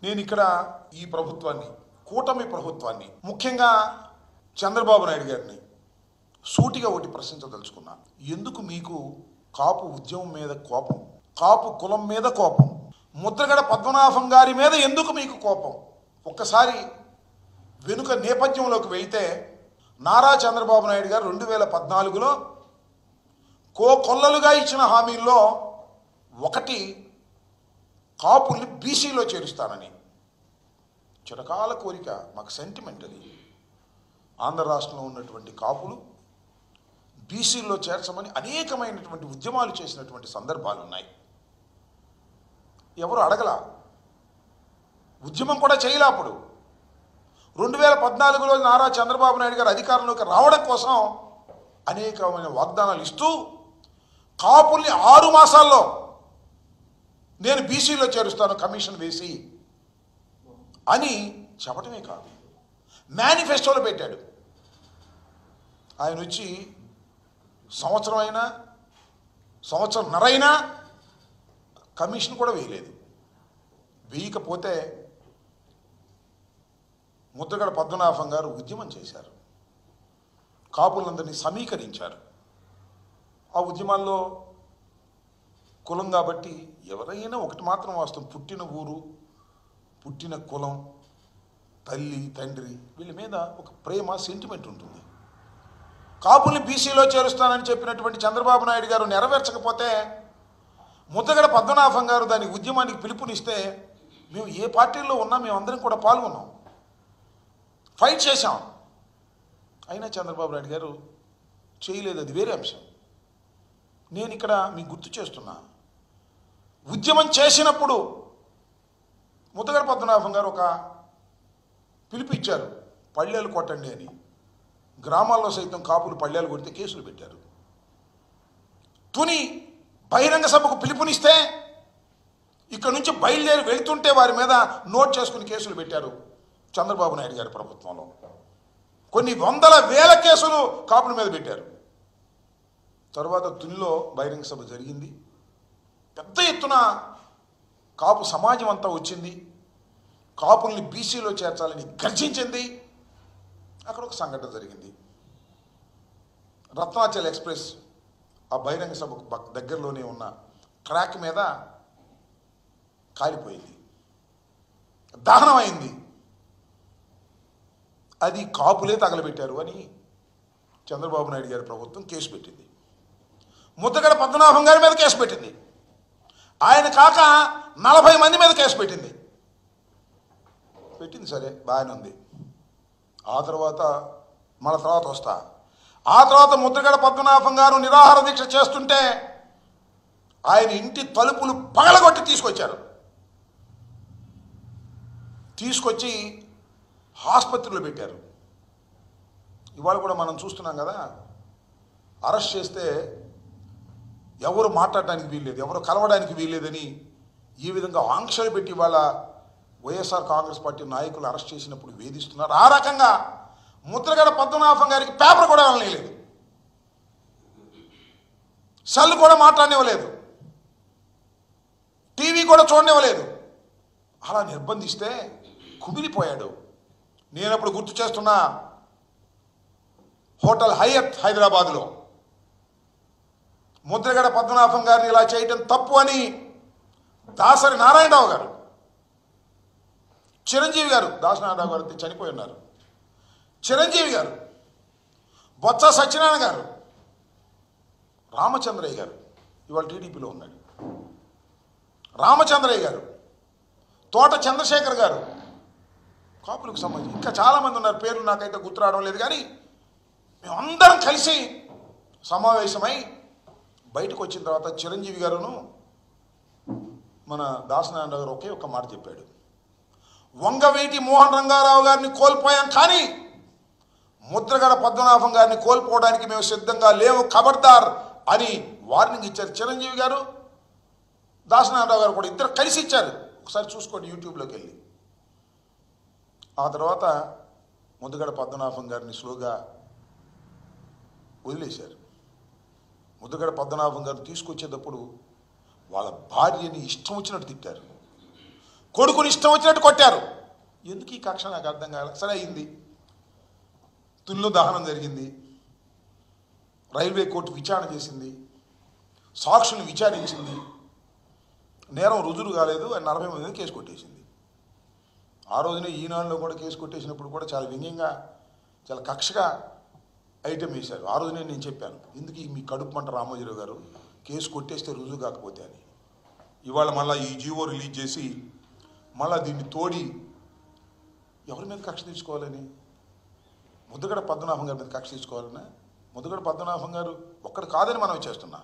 నేను ఇక్కడ ఈ ప్రభుత్వాన్ని, కూటమి ప్రభుత్వాన్ని, ముఖ్యంగా చంద్రబాబు నాయుడు గారిని సూటిగా ఒకటి ప్రశ్నించదలుచుకున్నా. ఎందుకు మీకు కాపు ఉద్యమం మీద కోపం, కాపు కులం మీద కోపం, ముద్రగడ పద్మనాభం గారి మీద ఎందుకు మీకు కోపం? ఒక్కసారి వెనుక నేపథ్యంలోకి వెళ్తే నారా చంద్రబాబు నాయుడు గారు 2014లో కొల్లలుగా ఇచ్చిన హామీల్లో ఒకటి కాపుల్ని బీసీలో చేరుస్తానని. చిరకాల కోరిక, మాకు సెంటిమెంట్ అది. ఆంధ్ర రాష్ట్రంలో ఉన్నటువంటి కాపులు బీసీల్లో చేర్చమని అనేకమైనటువంటి ఉద్యమాలు చేసినటువంటి సందర్భాలు ఉన్నాయి. ఎవరు అడగలా, ఉద్యమం కూడా చేయలే. అప్పుడు 2014లో నారా చంద్రబాబు నాయుడు గారు అధికారంలోకి రావడం కోసం అనేకమైన వాగ్దానాలు ఇస్తూ కాపుల్ని 6 మాసాల్లో నేను బీసీలో చేరుస్తాను కమిషన్ వేసి అని చెప్పటమే కాదు, మేనిఫెస్టోలో పెట్టాడు. ఆయన వచ్చి సంవత్సరంన్నరైనా కమిషన్ కూడా వేయలేదు. వేయకపోతే ముద్రగడ పద్మనాభం గారు ఉద్యమం చేశారు, కాపులందరినీ సమీకరించారు. ఆ ఉద్యమాల్లో కులం కాబట్టి ఎవరైనా ఒకటి మాత్రం వాస్తవం, పుట్టిన ఊరు, పుట్టిన కులం, తల్లి తండ్రి వీళ్ళ మీద ఒక ప్రేమ, సెంటిమెంట్ ఉంటుంది. కాపుల్ని బీసీలో చేరుస్తానని చెప్పినటువంటి చంద్రబాబు నాయుడు గారు నెరవేర్చకపోతే ముద్రగడ పద్మనాభం గారు దాని ఉద్యమానికి పిలుపునిస్తే మేము ఏ పార్టీల్లో ఉన్నా మేమందరం కూడా పాల్గొన్నాం, ఫైట్ చేశాం. అయినా చంద్రబాబు నాయుడు గారు చేయలేదు, అది వేరే అంశం. నేను ఇక్కడ మీకు గుర్తు చేస్తున్నా, ఉద్యమం చేసినప్పుడు ముద్రగడ పద్మనాభం గారు ఒక పిలుపు ఇచ్చారు, పళ్ళేలు కొట్టండి అని. గ్రామాల్లో సైతం కాపులు పళ్ళేలు కొడితే కేసులు పెట్టారు. తుని బహిరంగ సభకు పిలుపునిస్తే ఇక్కడ నుంచి బయలుదేరి వెళ్తుంటే వారి మీద నోట్ చేసుకుని కేసులు పెట్టారు చంద్రబాబు నాయుడు గారి ప్రభుత్వంలో. కొన్ని వందల వేల కేసులు కాపుల మీద పెట్టారు. తర్వాత తునిలో బహిరంగ సభ జరిగింది, పెద్ద ఎత్తున కాపు సమాజం అంతా వచ్చింది, కాపుల్ని బీసీలో చేర్చాలని గర్జించింది. అక్కడ ఒక సంఘటన జరిగింది. రత్నాచల్ ఎక్స్ప్రెస్ ఆ బహిరంగ సభ దగ్గరలోనే ఉన్న ట్రాక్ మీద కాలిపోయింది, దహనం అయింది. అది కాపులే తగలబెట్టారు అని చంద్రబాబు నాయుడు గారి ప్రభుత్వం కేసు పెట్టింది. ముద్రగడ పద్మనాభం గారి మీద కేసు పెట్టింది. ఆయన కాక 40 మంది మీద కేసు పెట్టింది. సరే, బాగానే ఉంది. ఆ తర్వాత వస్తా. ఆ తర్వాత ముద్రగడ పద్మనాభం గారు నిరాహార దీక్ష చేస్తుంటే ఆయన ఇంటి తలుపులు పగలగొట్టి తీసుకొచ్చి ఆసుపత్రిలో పెట్టారు. ఇవాళ కూడా మనం చూస్తున్నాం కదా, అరెస్ట్ చేస్తే ఎవరు మాట్లాడడానికి వీల్లేదు, ఎవరు కలవడానికి వీల్లేదని ఈ విధంగా ఆంక్షలు పెట్టి వాళ్ళ వైఎస్ఆర్ కాంగ్రెస్ పార్టీ నాయకులు అరెస్ట్ చేసినప్పుడు వేధిస్తున్నారు. ఆ రకంగా ముద్రగడ పద్మనాభం గారికి పేపర్ కూడా వెళ్ళలేదు, సెల్ కూడా మాట్లాడనివ్వలేదు, టీవీ కూడా చూడనివ్వలేదు. అలా నిర్బంధిస్తే కుమిలిపోయాడు. నేను అప్పుడు గుర్తు చేస్తున్నా, హోటల్ హయత్ హైదరాబాద్లో ముద్రగడ పద్మనాభం గారిని ఇలా చేయటం తప్పు అని దాసరి నారాయణరావు గారు, చిరంజీవి గారు, దాసరి నారాయణరావు గారు చనిపోయి ఉన్నారు, చిరంజీవి గారు, బొత్స సత్యనారాయణ గారు, రామచంద్రయ్య గారు ఇవాళ టీడీపీలో ఉన్నాడు, రామచంద్రయ్య గారు, తోట చంద్రశేఖర్ గారు, కాపులకు సంబంధించి ఇంకా చాలామంది ఉన్నారు, పేర్లు నాకైతే గుర్తు రావడం లేదు. కానీ మేమందరం కలిసి సమావేశమై బయటకు వచ్చిన తర్వాత చిరంజీవి గారును మన దాసనారాయణ గారు ఒకే ఒక్క మాట చెప్పాడు, వంగవీటి మోహన్ రంగారావు గారిని కోల్పోయాం, కానీ ముద్రగడ పద్మనాభం గారిని కోల్పోవడానికి మేము సిద్ధంగా లేవు, ఖబర్దార్ అని వార్నింగ్ ఇచ్చారు. చిరంజీవి గారు, దాసనారాయణరావు గారు కూడా ఇద్దరు కలిసి ఇచ్చారు. ఒకసారి చూసుకోండి యూట్యూబ్లోకి వెళ్ళి. ఆ తర్వాత ముద్రగడ పద్మనాభం గారిని స్లోగా వదిలేశారు. ముద్రగడ పద్మనాభం గారు తీసుకొచ్చేటప్పుడు వాళ్ళ భార్యని ఇష్టం వచ్చినట్టు తిట్టారు. కొడుకుని ఇష్టం వచ్చినట్టు కొట్టారు. ఎందుకు ఈ కక్ష నాకు అర్థం కాలే. సరే అయింది, తునిలో దహనం జరిగింది, రైల్వే కోర్టు విచారణ చేసింది, సాక్షులను విచారించింది, నేరం రుజువు కాలేదు అని 40 మంది మీద కేసు కొట్టేసింది. ఆ రోజునే ఈనాడులో కూడా కేసు కొట్టేసినప్పుడు కూడా చాలా వ్యంగ్యంగా చాలా కక్షగా ఐటెం వేశారు. ఆ రోజునే నేను చెప్పాను, ఎందుకు మీ కడుపు మంట రామోజీరావు గారు, కేసు కొట్టేస్తే రుజువు కాకపోతే అని. ఇవాళ మళ్ళీ ఈ జీవో రిలీజ్ చేసి మళ్ళీ దీన్ని తోడి ఎవరి మీద కక్ష తీసుకోవాలని, ముద్రగడ పద్మనాభం గారి మీద కక్ష తీసుకోవాలన్నా? ముద్రగడ పద్మనాభం గారు ఒక్కడు కాదని మనం చేస్తున్నా.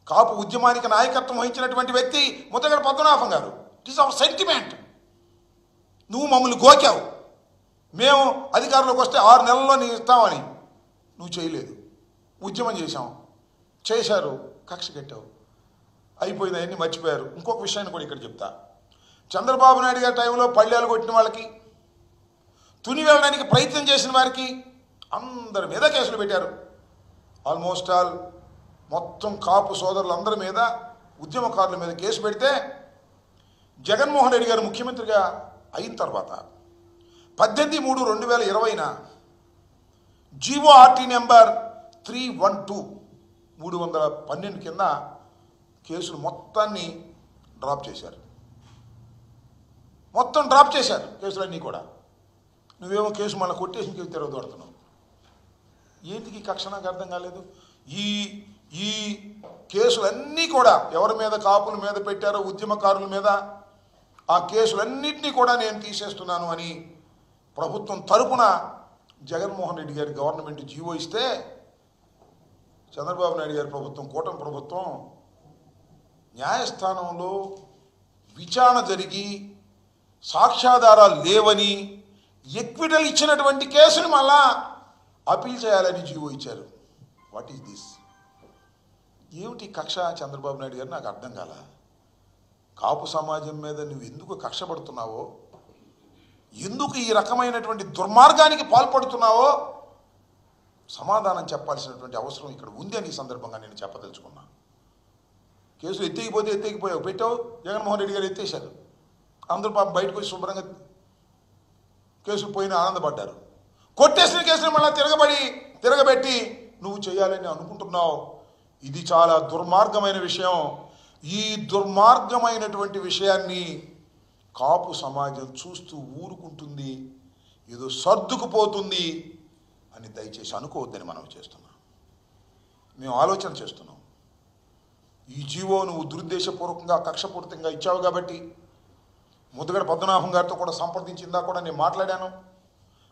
కాపు ఉద్యమానికి నాయకత్వం వహించినటువంటి వ్యక్తి ముద్రగడ పద్మనాభం గారు. It is our sentiment. నువ్వు మమ్మల్ని గోకావు, మేము అధికారంలోకి వస్తే 6 నెలల్లో నీ ఇస్తామని నువ్వు చేయలేదు. ఉద్యమం చేశారు, కక్ష కట్టావు, అయిపోయింది, అవన్నీ మర్చిపోయారు. ఇంకొక విషయాన్ని కూడా ఇక్కడ చెప్తా. చంద్రబాబు నాయుడు గారి టైంలో పళ్ళేలు కొట్టిన వాళ్ళకి, తుని వెళ్ళడానికి ప్రయత్నం చేసిన వారికి అందరి మీద కేసులు పెట్టారు. ఆల్మోస్ట్ ఆల్ మొత్తం కాపు సోదరులందరి మీద, ఉద్యమకారుల మీద కేసు పెడితే జగన్మోహన్ రెడ్డి గారు ముఖ్యమంత్రిగా అయిన తర్వాత 18/3/2020 జీవో ఆర్టీ నెంబర్ 312 312 కింద కేసులు మొత్తాన్ని డ్రాప్ చేశారు. మొత్తం డ్రాప్ చేశారు కేసులన్నీ కూడా. నువ్వేమో కేసు మళ్ళీ కొట్టేసి కేసు తిరగదోడుతున్నావు. ఏంటికి కక్ష నాకు అర్థం కాలేదు. ఈ కేసులన్నీ కూడా ఎవరి మీద, కాపుల మీద పెట్టారో, ఉద్యమకారుల మీద, ఆ కేసులన్నింటినీ కూడా నేను తీసేస్తున్నాను అని ప్రభుత్వం తరపున జగన్మోహన్ రెడ్డి గారి గవర్నమెంట్ జీవో ఇస్తే, చంద్రబాబు నాయుడు గారి ప్రభుత్వం, కూటమి ప్రభుత్వం న్యాయస్థానంలో విచారణ జరిగి సాక్ష్యాధారాలు లేవని ఎక్విటల్ ఇచ్చినటువంటి కేసుని మళ్ళా అపీల్ చేయాలని జీవో ఇచ్చారు. What is this? ఏమిటి కక్ష చంద్రబాబు నాయుడు గారు? నాకు అర్థం కాల. కాపు సమాజం మీద నువ్వు ఎందుకు కక్ష పడుతున్నావో, ఎందుకు ఈ రకమైనటువంటి దుర్మార్గానికి పాల్పడుతున్నావో సమాధానం చెప్పాల్సినటువంటి అవసరం ఇక్కడ ఉంది అని ఈ సందర్భంగా నేను చెప్పదలుచుకున్నా. కేసులు ఎత్తేగిపోయావు, పెట్టావు, జగన్మోహన్ రెడ్డి గారు ఎత్తేశారు. అందరూ పాపం బయటకు వచ్చి శుభ్రంగా కేసులు పోయిన ఆనందపడ్డారు. కొట్టేసిన కేసులు మళ్ళీ తిరగబెట్టి నువ్వు చేయాలని అనుకుంటున్నావు. ఇది చాలా దుర్మార్గమైన విషయం. ఈ దుర్మార్గమైనటువంటి విషయాన్ని కాపు సమాజం చూస్తూ ఊరుకుంటుంది, ఏదో సర్దుకుపోతుంది అని దయచేసి అనుకోవద్దని మనం చేస్తున్నాం. మేము ఆలోచన చేస్తున్నాం. ఈ జీవో నువ్వు దురుద్దేశపూర్వకంగా, కక్షపూరితంగా ఇచ్చావు కాబట్టి ముద్రగడ పద్మనాభం గారితో కూడా సంప్రదించిందా కూడా నేను మాట్లాడాను.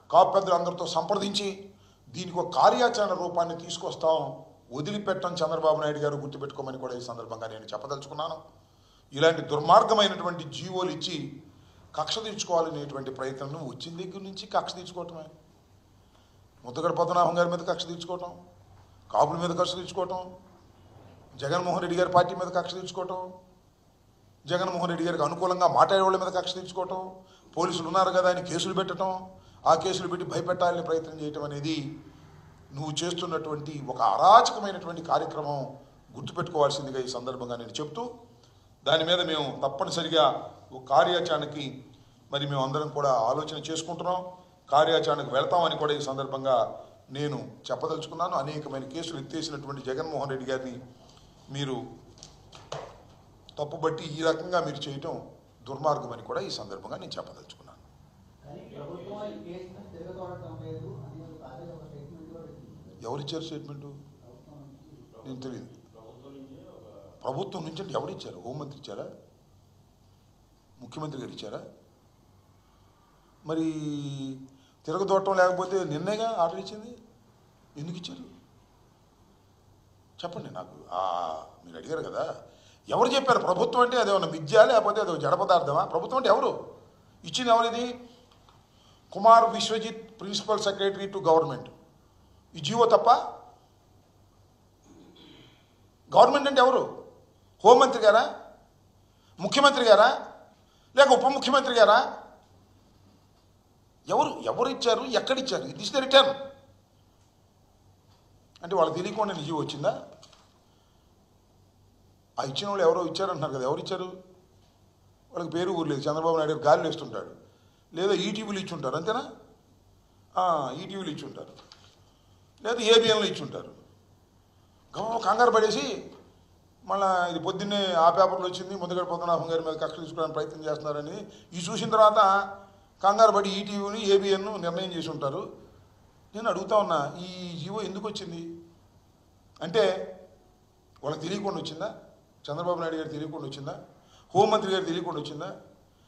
కాపు పెద్దలందరితో సంప్రదించి దీనికి ఒక కార్యాచరణ రూపాన్ని తీసుకొస్తాం, వదిలిపెట్టం చంద్రబాబు నాయుడు గారు, గుర్తుపెట్టుకోమని కూడా ఈ సందర్భంగా నేను చెప్పదలుచుకున్నాను. ఇలాంటి దుర్మార్గమైనటువంటి జీవోలు ఇచ్చి కక్ష తీర్చుకోవాలనేటువంటి ప్రయత్నం నువ్వు వచ్చిన దగ్గర నుంచి కక్ష తీర్చుకోవటమే. ముద్రగడ పద్మనాభం గారి మీద కక్ష తీర్చుకోవటం, కాపుల మీద కక్ష తీర్చుకోవటం, జగన్మోహన్ రెడ్డి గారి పార్టీ మీద కక్ష తీర్చుకోవటం, జగన్మోహన్ రెడ్డి గారికి అనుకూలంగా మాట్లాడే వాళ్ళ మీద కక్ష తీర్చుకోవటం, పోలీసులు ఉన్నారు కదా అని కేసులు పెట్టడం, ఆ కేసులు పెట్టి భయపెట్టాలని ప్రయత్నం చేయటం అనేది నువ్వు చేస్తున్నటువంటి ఒక అరాచకమైనటువంటి కార్యక్రమం. గుర్తుపెట్టుకోవాల్సిందిగా ఈ సందర్భంగా నేను చెప్తూ, దాని మీద మేము తప్పనిసరిగా ఒక కార్యాచరణకి మరి మేము అందరం కూడా ఆలోచన చేసుకుంటున్నాం. కార్యాచరణకు వెళ్తామని కూడా ఈ సందర్భంగా నేను చెప్పదలుచుకున్నాను. అనేకమైన కేసులు ఎత్తేసినటువంటి జగన్మోహన్ రెడ్డి గారిని మీరు తప్పుబట్టి ఈ రకంగా మీరు చేయటం దుర్మార్గం అని కూడా ఈ సందర్భంగా నేను చెప్పదలుచుకున్నాను. ఎవరిచ్చారు స్టేట్మెంటు? నేను తెలియదు. ప్రభుత్వం నుంచి అంటే ఎవరిచ్చారు? హోంమంత్రి ఇచ్చారా? ముఖ్యమంత్రి గారు ఇచ్చారా? మరి తిరగదోటం లేకపోతే నిన్నేగా ఆర్డర్ ఇచ్చింది, ఎందుకు ఇచ్చారు చెప్పండి నాకు. మీరు అడిగారు కదా, ఎవరు చెప్పారు? ప్రభుత్వం అంటే అదేమన్నా విద్య లేకపోతే అదే జడ పదార్థమా? ప్రభుత్వం అంటే ఎవరు ఇచ్చింది? ఎవరిది? Kumar Vishwajit, principal secretary to government. ఈ జీవో తప్ప? గవర్నమెంట్ అంటే ఎవరు? హోంమంత్రి గారా, ముఖ్యమంత్రి గారా, లేక ఉప ముఖ్యమంత్రి గారా? ఎవరు ఇచ్చారు? ఎక్కడిచ్చారు? It is the return. అంటే వాళ్ళు తెలియకుండా జీవో వచ్చిందా? ఆ ఇచ్చిన వాళ్ళు ఎవరో ఇచ్చారంటున్నారు కదా, ఎవరు ఇచ్చారు? వాళ్ళకి పేరు ఊరు లేదు. చంద్రబాబు నాయుడు గారు గాలిలో వేస్తుంటాడు, లేదా ఈటీవీలు ఇచ్చుంటారు, అంతేనా? ఈటీవీలు ఇచ్చుంటారు, లేదా ఏబిఎన్లు ఇచ్చుంటారు. కంగారు పడేసి మళ్ళీ ఇది పొద్దున్నే ఆ పేపర్లో వచ్చింది, ముద్దగడ పద్మనాభం గారి మీద కక్ష తీసుకోవడానికి ప్రయత్నం చేస్తున్నారని ఇది చూసిన తర్వాత కంగారు పడి ఈటీవీని ఏబిఎన్ నిర్ణయం చేసి ఉంటారు. నేను అడుగుతా ఉన్నా, ఈ జీవో ఎందుకు వచ్చింది అంటే వాళ్ళకి తెలియకుండా వచ్చిందా? చంద్రబాబు నాయుడు గారికి తెలియకుండా వచ్చిందా? హోంమంత్రి గారికి తెలియకుండా వచ్చిందా?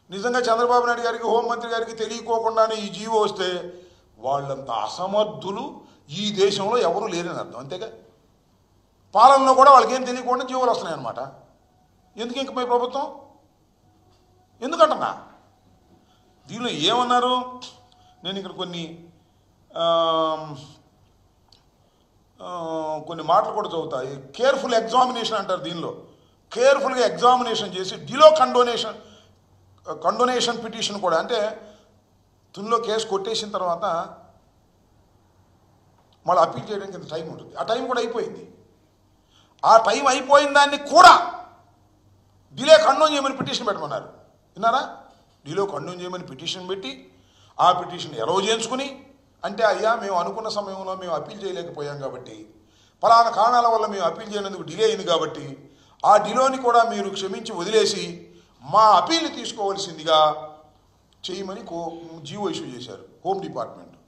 నిజంగా చంద్రబాబు నాయుడు గారికి హోంమంత్రి గారికి తెలియకోకుండానే ఈ జీవో వస్తే వాళ్ళంత అసమర్థులు ఈ దేశంలో ఎవరూ లేరని అర్థం, అంతేగా? పాలనలో కూడా వాళ్ళకి ఏం తెలియకుండా జీవోలు వస్తున్నాయి అన్నమాట. ఎందుకు ఇంక మీ ప్రభుత్వం ఎందుకంటున్నా? దీనిలో ఏమన్నారు? నేను ఇక్కడ కొన్ని మాటలు కూడా చదువుతాయి. కేర్ఫుల్ ఎగ్జామినేషన్ అంటారు. దీనిలో కేర్ఫుల్గా ఎగ్జామినేషన్ చేసి డిలో కండోనేషన్ పిటిషన్ కూడా, అంటే తునిలో కేసు కొట్టేసిన తర్వాత మళ్ళీ అప్పీల్ చేయడానికి ఇంత టైం ఉంటుంది. ఆ టైం కూడా అయిపోయింది. ఆ టైం అయిపోయిన దాన్ని కూడా డిలే కండోన్ చేయమని పిటిషన్ పెట్టమన్నారు. విన్నారా? డిలో కండోన్ చేయమని పిటిషన్ పెట్టి ఆ పిటిషన్ ఎలవ్ చేయించుకుని, అంటే అయ్యా మేము అనుకున్న సమయంలో మేము అప్పీల్ చేయలేకపోయాం కాబట్టి, ఫలానా కారణాల వల్ల మేము అప్పీల్ చేయనందుకు డిలే అయింది కాబట్టి ఆ డిలోని కూడా మీరు క్షమించి వదిలేసి మా అప్పీల్ని తీసుకోవాల్సిందిగా చేయమని జీవో ఇష్యూ చేశారు హోమ్ డిపార్ట్మెంట్.